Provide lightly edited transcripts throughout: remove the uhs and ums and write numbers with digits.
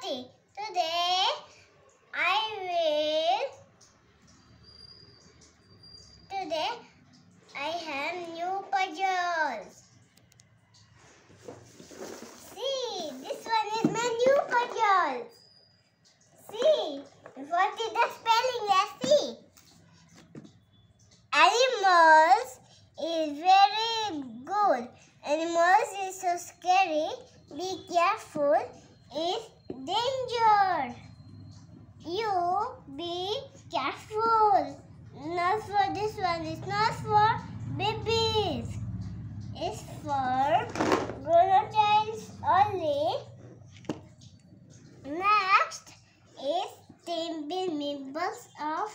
Shruti. Today I have new puzzles. See, this one is my new puzzle. See, what is the spelling? Let's see. Animals is very good. Animals is so scary. Be careful. It's danger. You be careful. Not for this one. It's not for babies. It's for grown-up childs only. Next is table members of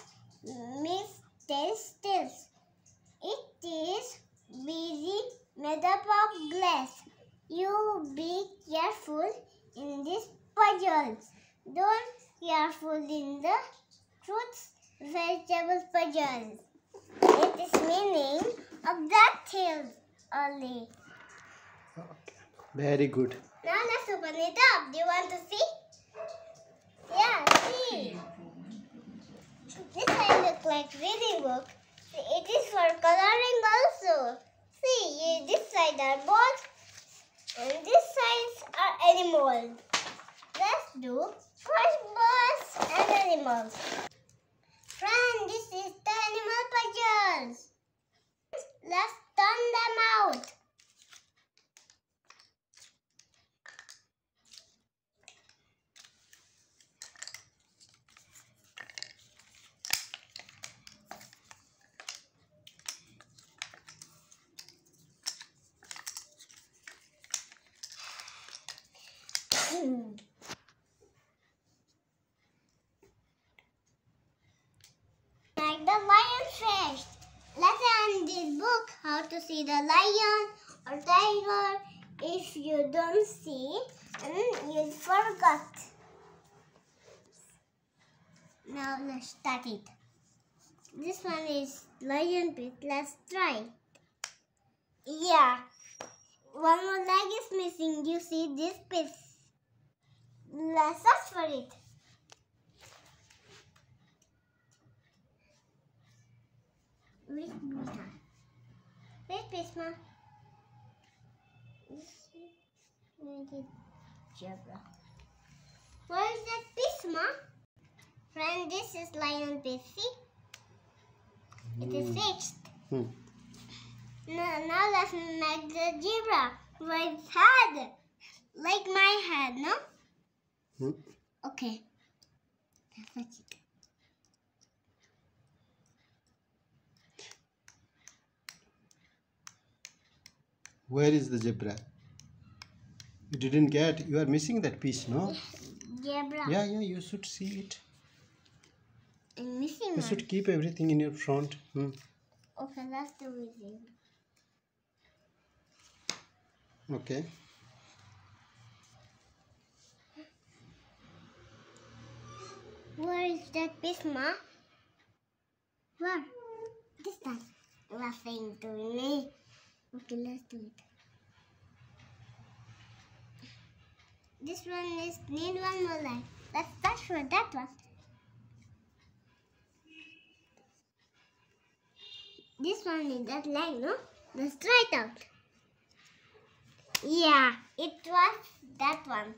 Stills. It is busy made up of glass. You be careful in these puzzles. Don't careful in the fruits, vegetables puzzles. It is meaning of dactyls only. Okay. Very good. Now let's open it up. Do you want to see? Yeah, see. This one looks like reading book. It is for coloring also. See, this side are birds and this side are animals. Let's do first birds and animals. Friend, this is the animal puzzles. Let's turn them out. Like the lion first. Let's end this book how to see the lion or tiger. If you don't see, and you forgot. Now let's start it. This one is lion bit. Let's try. Yeah. One more leg is missing. You see this piece. Let's search for it. Wait, Pisma. Zebra. Where is that Pisma? Friend, this is lion Pissy. It is fixed. Now let's make the zebra with its head. Like my head, no? Okay. That's it. Where is the zebra? You didn't get. You are missing that piece, no? Zebra. Yeah, you should see it. I'm missing You should keep everything in your front. Okay, let's do it. Okay. Where is that Pisma? Where? This time. Laughing to me. Okay, let's do it. This one is need one more line. Let's start for that one. This one is that line, no? Let's try it out. Yeah, it was that one.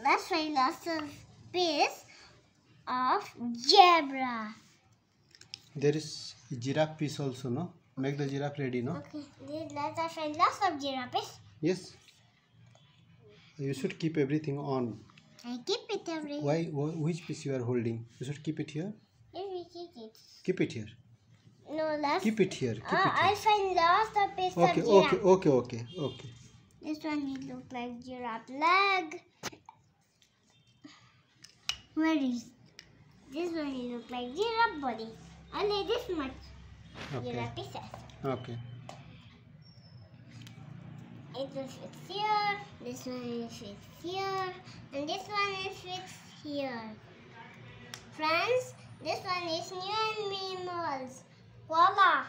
Let's try lots of piece of zebra. There is giraffe piece also, no? Make the giraffe ready, no? Okay, let's try lots of giraffes. Yes. You should keep everything on. I keep it every. Why? Which piece you are holding? You should keep it here. If we keep it. Keep it here. No, let's. Keep it here. Keep it here. I find lots of pieces of giraffe. Okay. This one it looks like giraffe leg. Where is this one? It looks like giraffe body. Only this much giraffe pieces. Okay. It will fit here. This one will fit here, and this one will fit here. Friends, this one is new animals. Koala.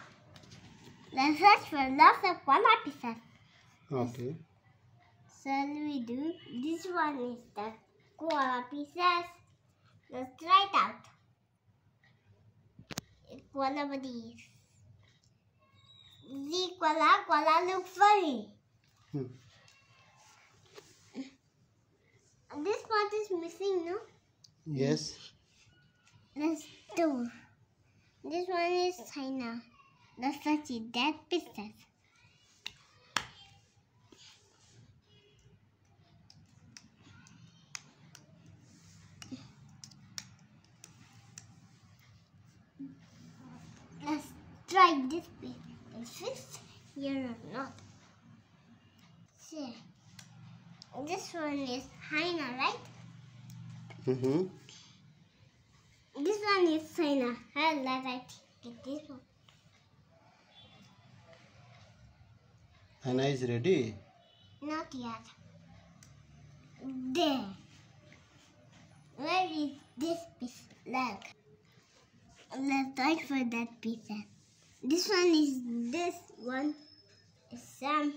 Let's search for lots of koala pieces. Okay. Shall we do? This one is that Koala pieces. Let's try it out. Koala buddies. The koala looks funny. Hmm. This part is missing, no? Yes. Let's do. This one is China. Let's touch it. That pieces. Let's try this piece. Is fixed here or not? See. This one is China, right? Mm-hmm. This one is China. Let's get this one. Anna is ready. Not yet. There. Where is this piece? Leg. Let's try for that piece. This one is this one is Sam.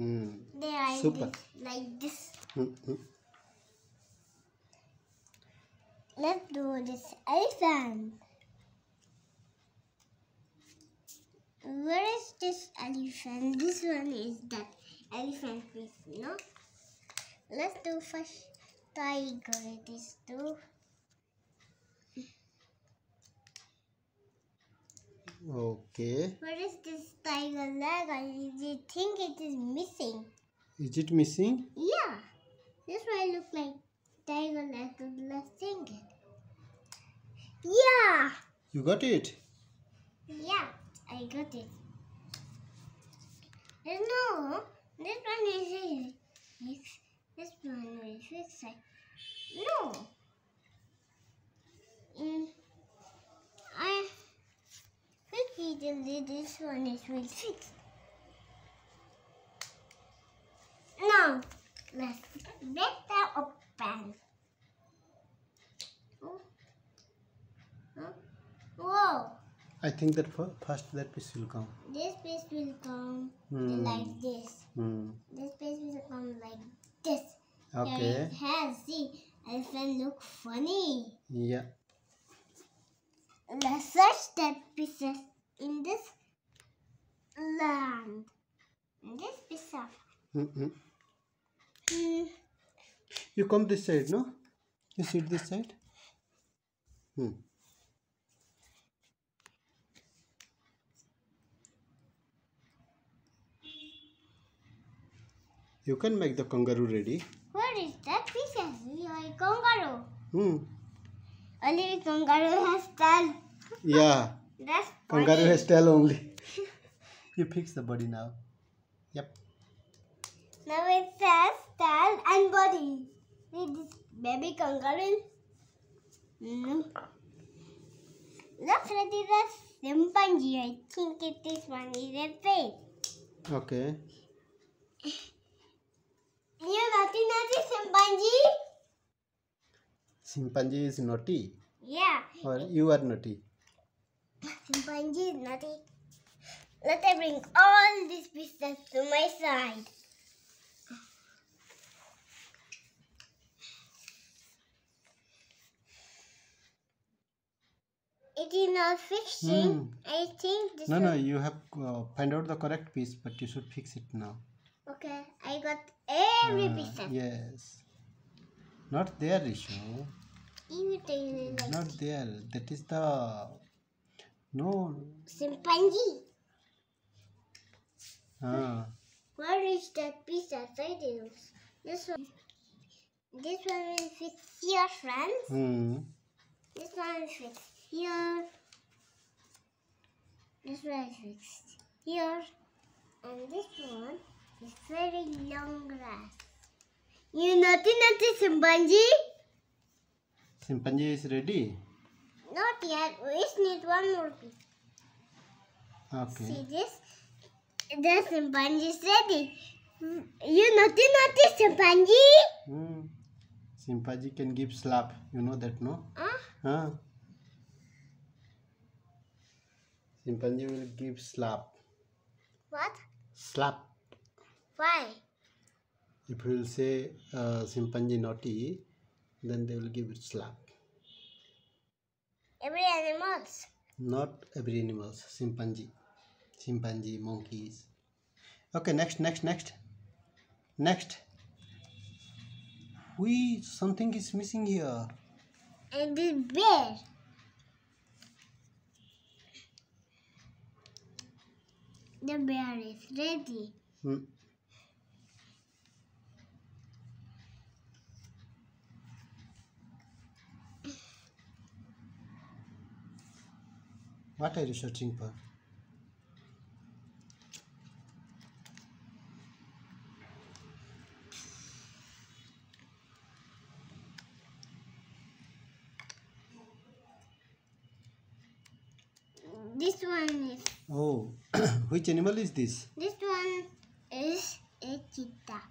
There I Super. did like this. Mm-hmm. Let's do this elephant. Where is this elephant? This one is that elephant piece, no? Let's do first tiger. It is too. Okay. Where is this tiger leg? I think it is missing. Is it missing? Yeah. This one look like tiger leg. Let's think it. Yeah. You got it? Yeah, I got it. No, this one is fixed. This one is fixed. No. I think this one is fixed. Now, let's break that open. Oh. Huh? Whoa. I think that first that piece will come. This piece will come like this. This piece will come like this. Okay. Here it has. See, elephant look funny. Yeah. Let's search that pieces in this land. In this piece of. You come this side, no? You sit this side. You can make the kangaroo ready. Where is that pieces? We are a kangaroo. Only kangaroo has tail. Yeah. That's Kangaroo funny. has tail only. You fix the body now. Yep. Now it says tail and body. See this baby kangaroo? Looks like it is a chimpanzee. I think this one is a face. Okay. You naughty chimpanzee? Chimpanzee is naughty. Yeah. Or you are naughty. Chimpanzee is naughty. Let me bring all these pieces to my side. It is not fixing. I think this No, you have find out the correct piece, but you should fix it now. Okay, I got every piece. Yes. Not there, Rishu. Even like Not there. That is the no. chimpanzee. Where is that piece? I did. This one. This one will fit here, friends. This one is fixed here. This one is fixed here. And this one is very long grass. You naughty chimpanzee? Chimpanzee is ready. Not yet. We just need one more piece. Okay. See this? The chimpanzee is ready. You naughty chimpanzee? Chimpanzee can give slap. You know that, no? Chimpanzee will give slap. What? Slap. Why? If you will say chimpanzee naughty, then they will give it slap. Every animals. Not every animals. Chimpanzee, monkeys. Okay, next. Something is missing here. And this bear. The bear is ready. What are you searching for? This one is. Oh, which animal is this? This one is a cheetah.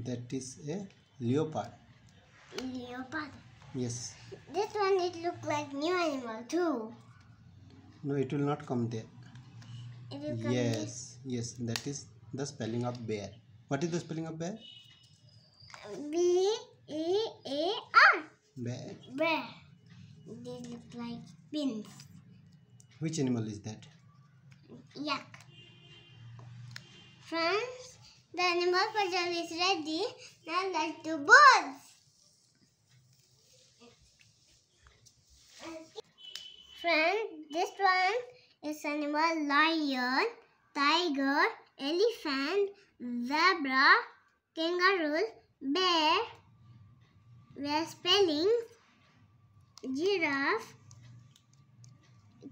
That is a leopard. Leopard. Yes. This one it look like new animal too. No, it will not come there. It will come Yes. That is the spelling of bear. What is the spelling of bear? B-E-A-R. Bear. Bear. They look like pins. Which animal is that? Yak. Friends, the animal puzzle is ready. Now let's do birds. Friends, this one is animal lion, tiger, elephant, zebra, kangaroo, bear. We are spelling giraffe,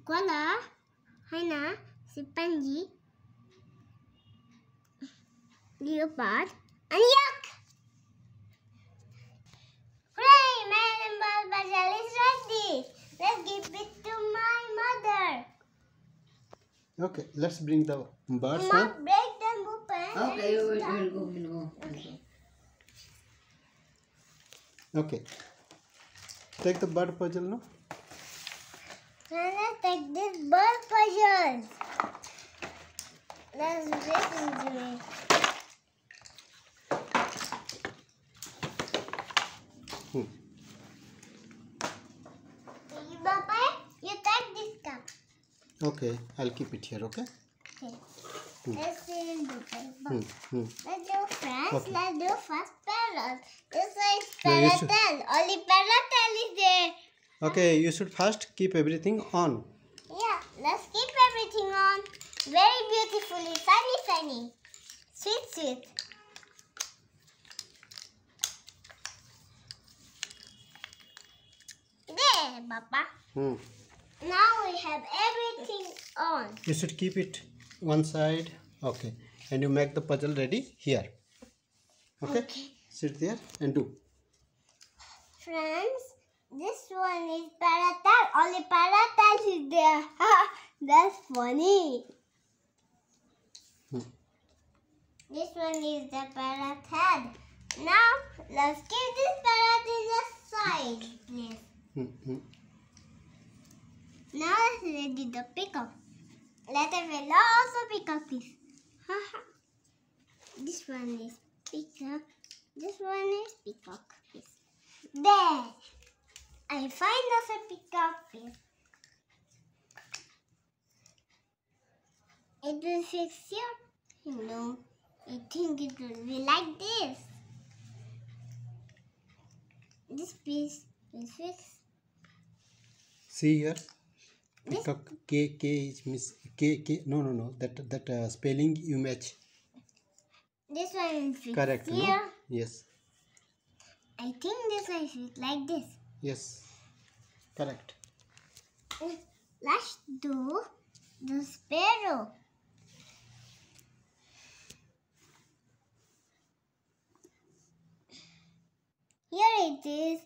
koala, hyena, chimpanzee, leopard, and yak. Hooray! My animal puzzle is ready. Let's give it to my mother. Okay, let's bring the birds Mama, one. break them open. Okay, we'll go. Okay. Take the bird puzzle now. Let's take this bird puzzle. Let's break into it. Papa, you take this cup. Okay, I'll keep it here, okay? Okay. Let's do paper. Hmm. Let's do friends. Okay. Let's do first parrot. This is No, you should- parrot. Only parrot is there. Okay, you should first keep everything on. Yeah, let's keep everything on. Very beautifully, shiny. Sweet. There, Papa. Now we have everything on. You should keep it one side. Okay. And you make the puzzle ready here. Okay? Sit there and do. Friends, this one is parrot. Only parrot is there. That's funny. This one is the parrot head. Now, let's keep this parrot in the side, please. Now, let's ready the peacock. Let everyone also peacock, please. This one is peacock. This one is peacock, please. There. I find us a peacock, please. It will fix here. No, I think it will be like this. This piece will fix. See here. Peacock K is miss K. No. That spelling you match. This one will fix Correct. here. No? Yes. I think this one fix like this. Yes. Correct. Let's do the sparrow. Here it is.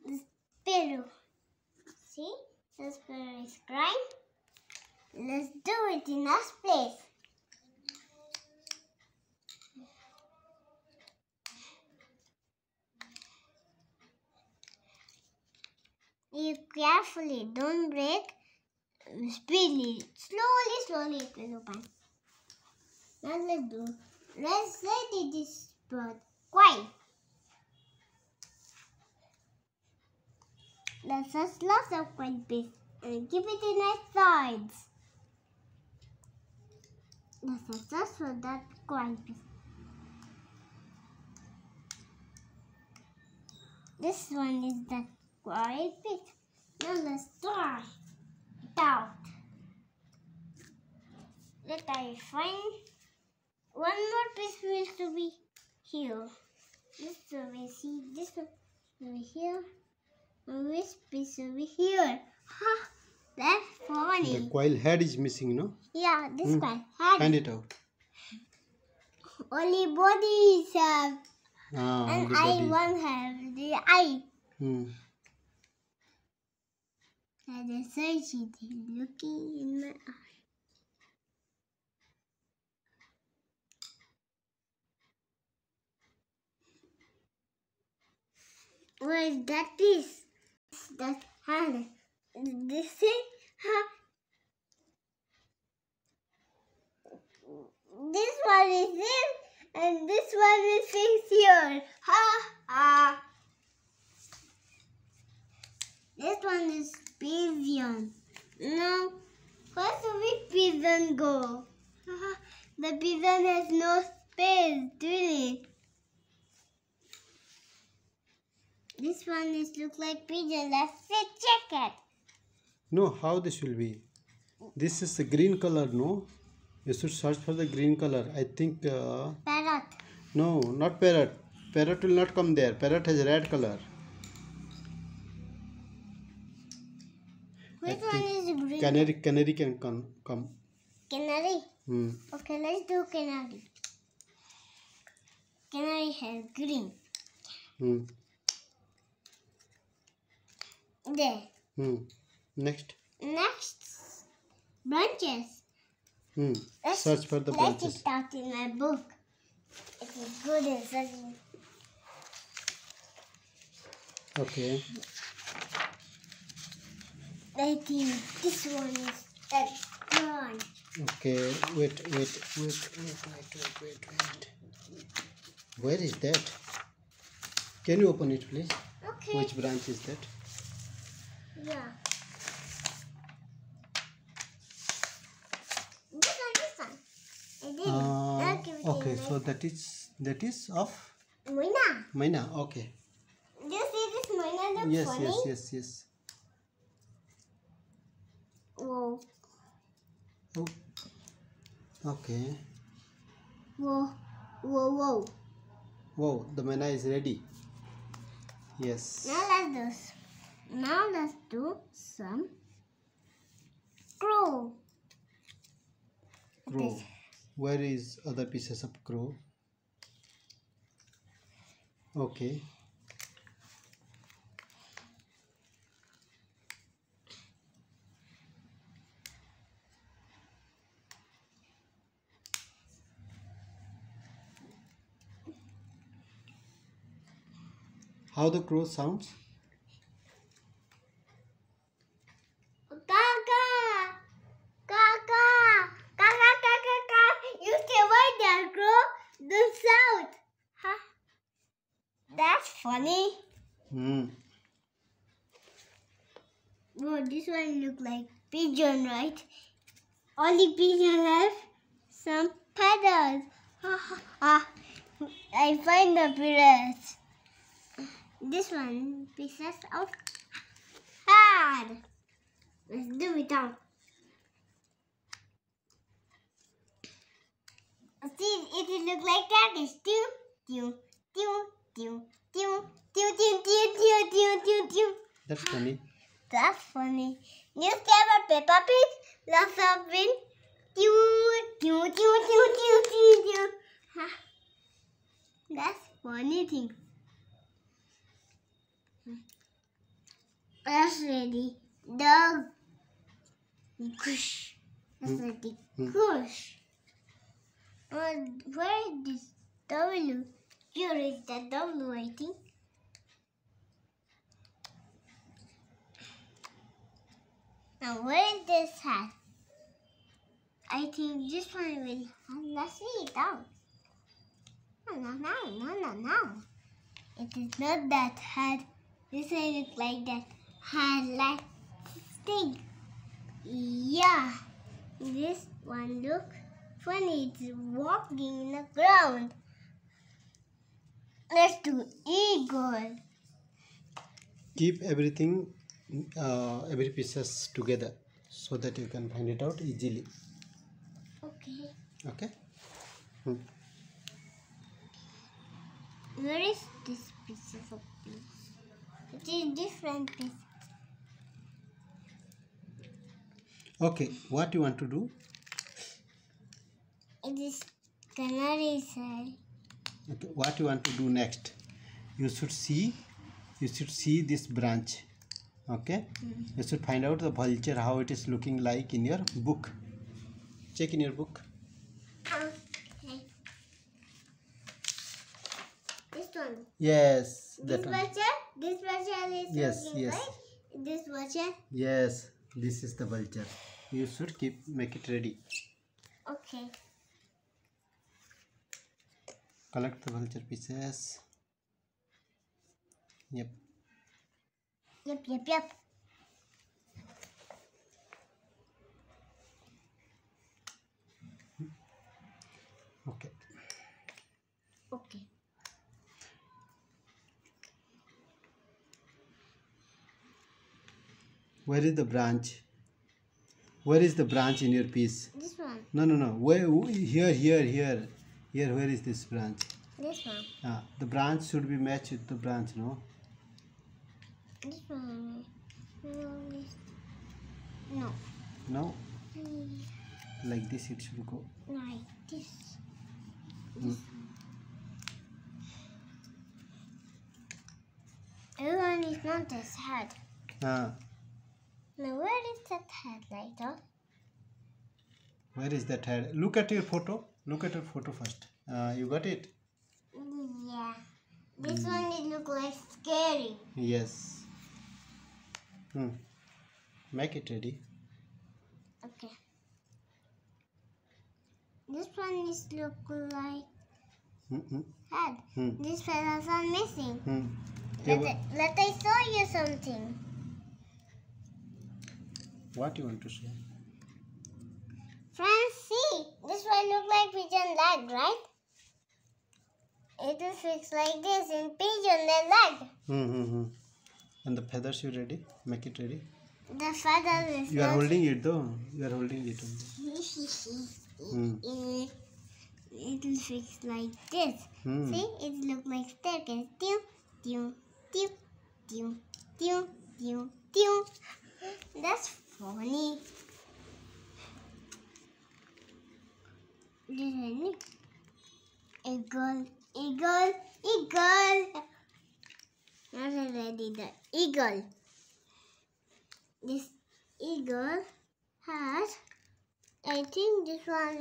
The sparrow. See? The sparrow is crying. Let's do it in a place. You carefully, don't break. Speedily, slowly it will open. Now let's do Let's say this bird. Quiet. Let's just lots of quiet bits and give it in its sides. Let's just for that quiet bit. This one is the quiet bit. Now let's try it out. Let I find one more piece needs to be here. This will be see. This will be here. And this piece will be here. Ha! That's funny. The coil head is missing, no? Yeah, this one. Hand it out. Only bodies have. And only I body. won't have the eye. And the search it looking in my eye. Where is that piece? That hand. This is this one is in and this one is fixed here. Ha ha. This one is pigeon. Now, where should we pigeon go? The pigeon has no space, do it? This one is look like pigeon. Let's check it. No, how this will be? This is the green color, no? You should search for the green color. I think. Parrot. No, not parrot. Parrot will not come there. Parrot has red color. Which one is green? Canary can come. Canary. Hmm. Okay, let's do canary. Canary has green. Hmm. There. Hmm. Next. Next, branches. Hmm. Search for the Let's branches. it out in my book. It is good in searching. Okay. I think this one is that branch. Okay. Wait. Where is that? Can you open it, please? Okay. Which branch is that? Yeah. This one. I did it. Now give it Okay, in so that is of Moina. Maina. Okay. Do you see this Moina look funny? Yes. Whoa. Oh. Okay. Whoa. Whoa, the Maina is ready. Yes. Now let's do some crow. Crow. Where is other pieces of crow? Okay. How the crow sounds? You say why that crow the sound? Huh? That's funny. Oh, this one look like pigeon, right? Only pigeon have some feathers. I find the pieces. This one pieces of head. Let's do it out. See, it look like that. It's tew. That's funny. That's funny. Newspaper Peppa Pig. Lots of wind. That's funny thing. That's ready. Dog. Kush. That's ready. Kush. Where is this W? Here is the W, I think. Now where is this hat? I think this one will. Let's see it out. No. It is not that head. This one look like that head like thing. Yeah. This one look funny. It's walking in the ground. Let's do eagle. Keep everything, every pieces together so that you can find it out easily. Okay. Okay. Where is this piece of piece? It is different piece. Okay. What you want to do? It is canary shell. Okay. What you want to do next? You should see this branch. Okay. You should find out the vulture, how it is looking like in your book. Check in your book. Okay. This one. Yes. This That one. vulture is Yes. looking Yes. like this vulture. Yes. This is the vulture. You should make it ready. Okay. Collect the vulture pieces. Yep. Yep. Okay. Okay. Where is the branch? Where is the branch in your piece? This one. No. Where? Here. Where is this branch? This one. The branch should be matched with the branch, no? This one. No. No? Like this it should go. Like this. Everyone is not this head. Ah, Now where is that head like that? where is that head? Look at your photo. Look at your photo first. You got it? Yeah. This one it look like scary. Yes. Make it ready. Okay. This one is look like head. This feathers are missing. Let I show you something. What you want to show? Friends, see. This one look like pigeon leg, right? It is fixed like this in pigeon leg. And the feathers you ready? Make it ready. The feather is You are not... holding it though. You are holding it only. It will fix like this. See, it look like staircase. Tew. That's funny. Eagle. Not already the eagle. This eagle has, I think this one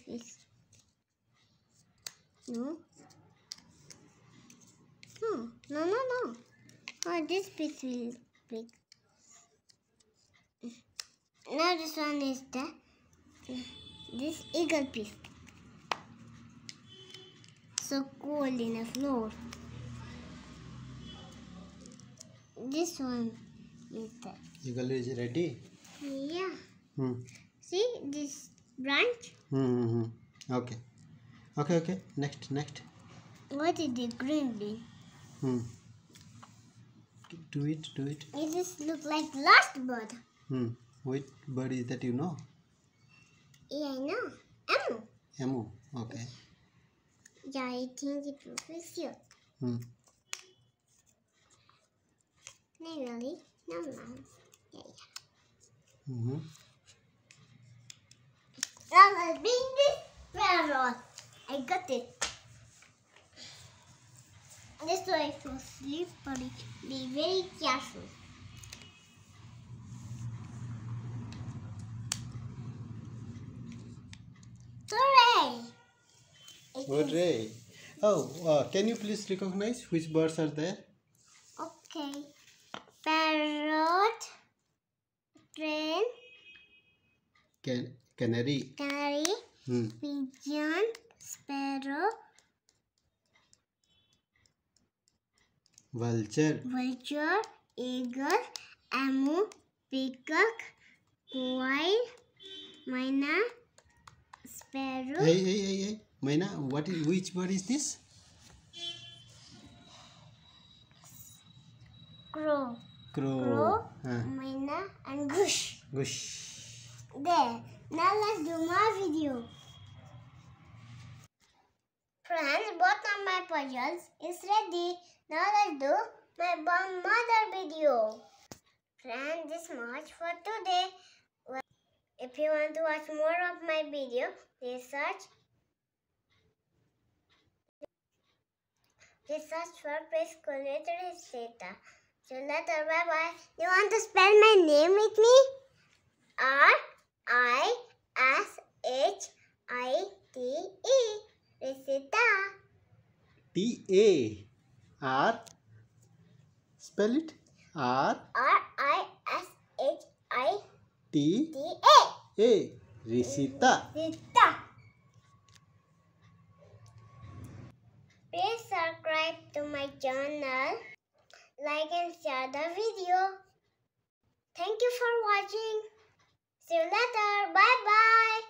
is no. No. Oh, this piece will big. Now this one is this eagle piece. So cold in the floor. This one is that. Eagle is ready? Yeah. See this branch? Okay. Next. What is the green bean? Do it. It just look like last bird. Which bird is that, you know? Yeah, I know. Emu. Okay. Yeah, I think it will be here. Hmm. No, really? No. Yeah. Mm-hmm. Now let's bring this parrot. I got it. This way for slippery. Be very careful. Hooray! Hooray! Oh, can you please recognize which birds are there? Okay. Parrot, crane, Canary. canary, pigeon, sparrow, Vulture. vulture, eagle, emu, peacock, quail, myna, sparrow, Hey. Maina, which bird is this? crow, Crow. myna, and goose. Gosh. There. Now let's do more video. Friends, both of my puzzles is ready. Now let's do my bomb mother video. Friends, this much for today. If you want to watch more of my video, please search for preschool with Rishita. So later, bye bye. You want to spell my name with me? Rishite. Rishita. T-A-R. Spell it. Rishita. T-A. Rishita. Rishita. Please subscribe to my channel, like and share the video. Thank you for watching. See you later. Bye bye.